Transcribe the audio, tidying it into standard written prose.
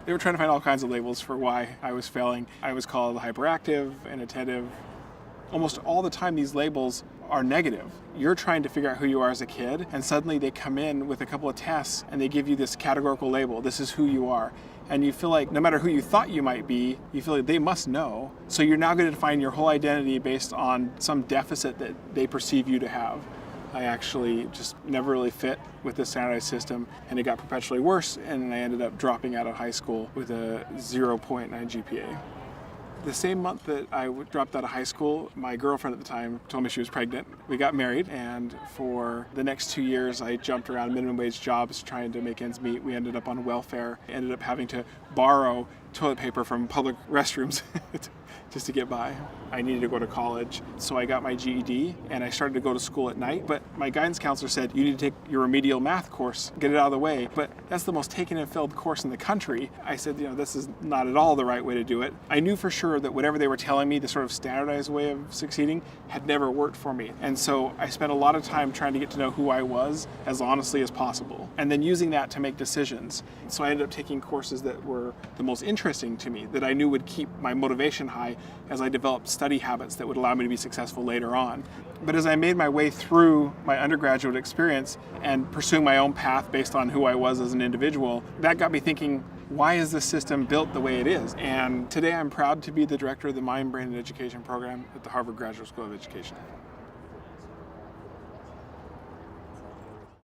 They were trying to find all kinds of labels for why I was failing. I was called hyperactive, inattentive. Almost all the time these labels are negative. You're trying to figure out who you are as a kid, and suddenly they come in with a couple of tests and they give you this categorical label. This is who you are. And you feel like no matter who you thought you might be, you feel like they must know. So you're now going to define your whole identity based on some deficit that they perceive you to have. I actually just never really fit with the standardized system, and it got perpetually worse, and I ended up dropping out of high school with a 0.9 GPA. The same month that I dropped out of high school, my girlfriend at the time told me she was pregnant. We got married, and for the next 2 years, I jumped around minimum wage jobs trying to make ends meet. We ended up on welfare, ended up having to borrow toilet paper from public restrooms just to get by. I needed to go to college, so I got my GED, and I started to go to school at night. But my guidance counselor said, you need to take your remedial math course, get it out of the way. But that's the most taken and failed course in the country. I said, this is not at all the right way to do it. I knew for sure that whatever they were telling me, the sort of standardized way of succeeding, had never worked for me. And so I spent a lot of time trying to get to know who I was as honestly as possible, and then using that to make decisions. So I ended up taking courses that were the most interesting to me, that I knew would keep my motivation high as I developed study habits that would allow me to be successful later on. But as I made my way through my undergraduate experience and pursuing my own path based on who I was as an individual, that got me thinking, why is this system built the way it is? And today I'm proud to be the director of the Mind, Brain, and Education program at the Harvard Graduate School of Education.